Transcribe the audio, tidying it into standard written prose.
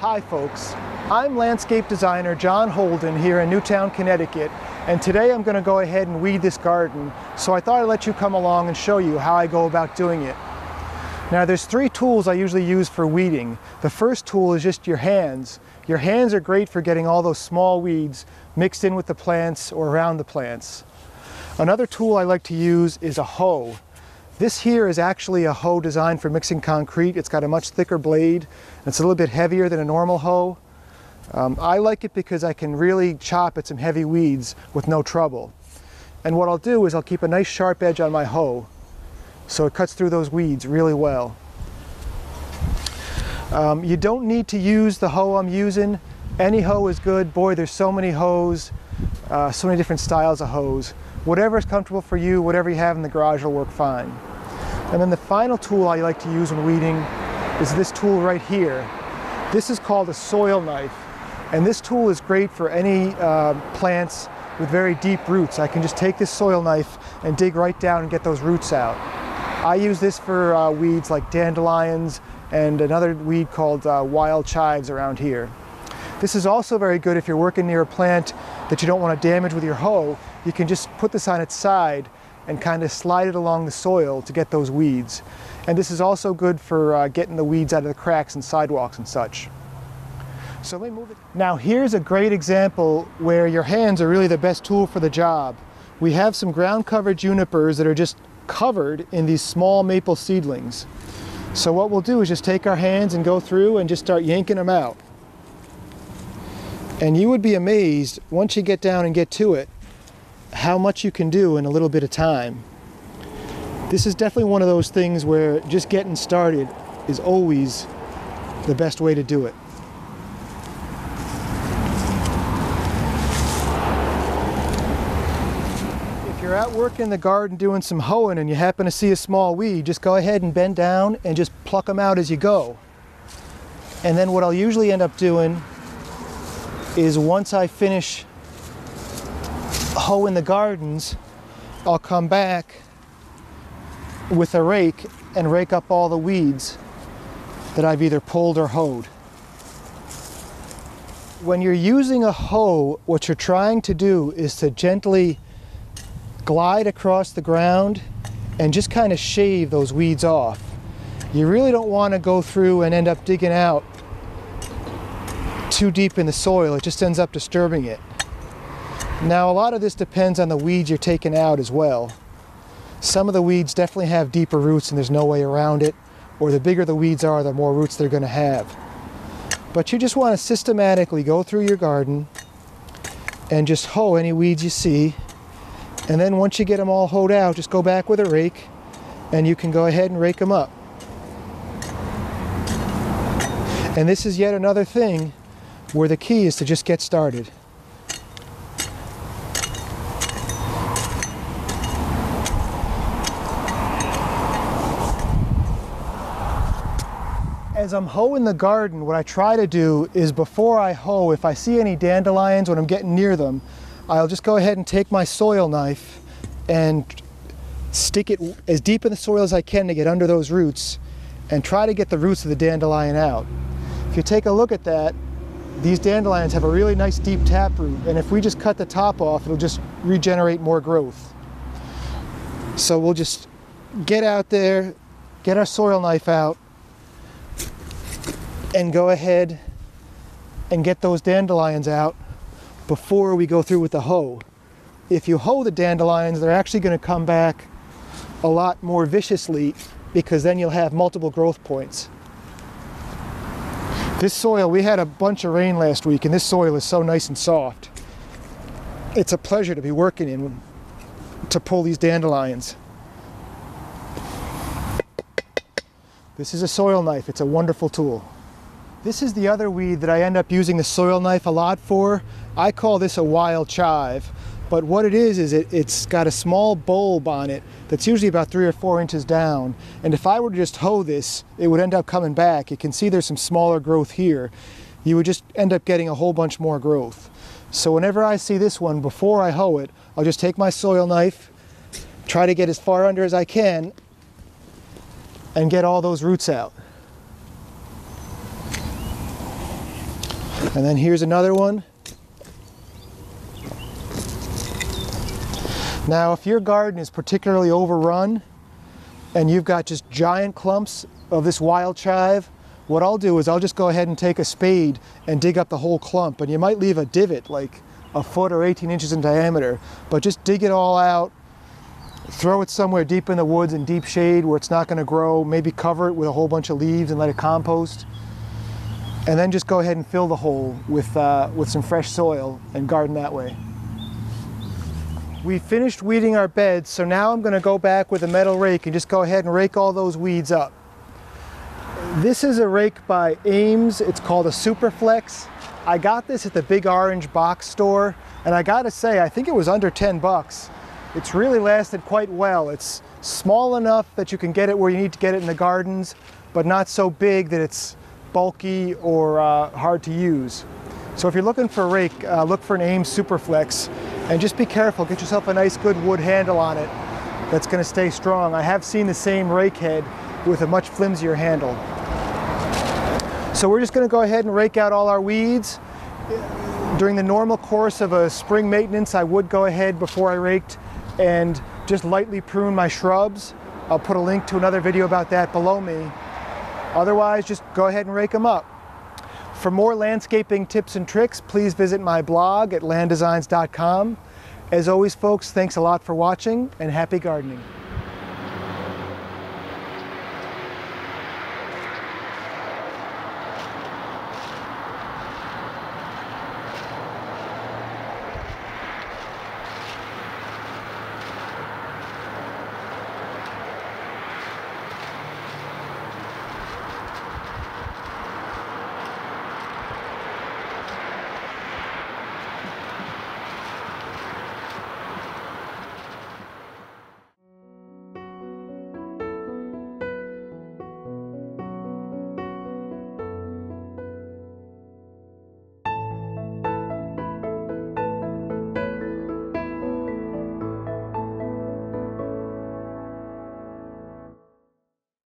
Hi folks, I'm landscape designer John Holden here in Newtown, Connecticut, and today I'm going to go ahead and weed this garden, so I thought I'd let you come along and show you how I go about doing it. Now there's three tools I usually use for weeding. The first tool is just your hands. Your hands are great for getting all those small weeds mixed in with the plants or around the plants. Another tool I like to use is a hoe. This here is actually a hoe designed for mixing concrete. It's got a much thicker blade. It's a little bit heavier than a normal hoe. I like it because I can really chop at some heavy weeds with no trouble. And what I'll do is I'll keep a nice sharp edge on my hoe so it cuts through those weeds really well. You don't need to use the hoe I'm using. Any hoe is good. Boy, there's so many hoes, so many different styles of hoes. Whatever is comfortable for you, whatever you have in the garage will work fine. And then the final tool I like to use when weeding is this tool right here. This is called a soil knife. And this tool is great for any plants with very deep roots. I can just take this soil knife and dig right down and get those roots out. I use this for weeds like dandelions and another weed called wild chives around here. This is also very good if you're working near a plant that you don't want to damage with your hoe. You can just put this on its side and kind of slide it along the soil to get those weeds. And this is also good for getting the weeds out of the cracks and sidewalks and such. So let me move it. Now here's a great example where your hands are really the best tool for the job. We have some ground cover junipers that are just covered in these small maple seedlings. So what we'll do is just take our hands and go through and just start yanking them out. And you would be amazed, once you get down and get to it, how much you can do in a little bit of time. This is definitely one of those things where just getting started is always the best way to do it. If you're out working in the garden doing some hoeing and you happen to see a small weed, just go ahead and bend down and just pluck them out as you go. And then what I'll usually end up doing is once I finish hoeing the gardens, I'll come back with a rake and rake up all the weeds that I've either pulled or hoed. When you're using a hoe, what you're trying to do is to gently glide across the ground and just kind of shave those weeds off. You really don't want to go through and end up digging out too deep in the soil. It just ends up disturbing it. Now a lot of this depends on the weeds you're taking out as well. Some of the weeds definitely have deeper roots and there's no way around it, or the bigger the weeds are, the more roots they're going to have. But you just want to systematically go through your garden and just hoe any weeds you see, and then once you get them all hoed out, just go back with a rake and you can go ahead and rake them up. And this is yet another thing where the key is to just get started. As I'm hoeing the garden, what I try to do is before I hoe, if I see any dandelions when I'm getting near them, I'll just go ahead and take my soil knife and stick it as deep in the soil as I can to get under those roots and try to get the roots of the dandelion out. If you take a look at that, these dandelions have a really nice deep taproot, and if we just cut the top off, it'll just regenerate more growth. So we'll just get out there, get our soil knife out, and go ahead and get those dandelions out before we go through with the hoe. If you hoe the dandelions, they're actually going to come back a lot more viciously because then you'll have multiple growth points. This soil, we had a bunch of rain last week and this soil is so nice and soft. It's a pleasure to be working in to pull these dandelions. This is a soil knife. It's a wonderful tool. This is the other weed that I end up using the soil knife a lot for. I call this a wild chive, but what it is it's got a small bulb on it that's usually about 3 or 4 inches down, and if I were to just hoe this, it would end up coming back. You can see there's some smaller growth here. You would just end up getting a whole bunch more growth. So whenever I see this one, before I hoe it, I'll just take my soil knife, try to get as far under as I can, and get all those roots out. And then here's another one. Now, if your garden is particularly overrun and you've got just giant clumps of this wild chive, what I'll do is I'll just go ahead and take a spade and dig up the whole clump. And you might leave a divot like a foot or 18 inches in diameter, but just dig it all out, throw it somewhere deep in the woods in deep shade where it's not going to grow, maybe cover it with a whole bunch of leaves and let it compost. And then just go ahead and fill the hole with some fresh soil and garden that way. We finished weeding our beds, so now I'm going to go back with a metal rake and just go ahead and rake all those weeds up. This is a rake by Ames. It's called a Superflex. I got this at the Big Orange box store, and I gotta say, I think it was under 10 bucks. It's really lasted quite well. It's small enough that you can get it where you need to get it in the gardens, but not so big that it's bulky or hard to use. So if you're looking for a rake, look for an Ames Superflex. And just be careful, get yourself a nice good wood handle on it that's going to stay strong. I have seen the same rake head with a much flimsier handle. So we're just going to go ahead and rake out all our weeds. During the normal course of a spring maintenance, I would go ahead before I raked and just lightly prune my shrubs. I'll put a link to another video about that below me. Otherwise, just go ahead and rake them up. For more landscaping tips and tricks, please visit my blog at landdesigns.com. As always, folks, thanks a lot for watching and happy gardening.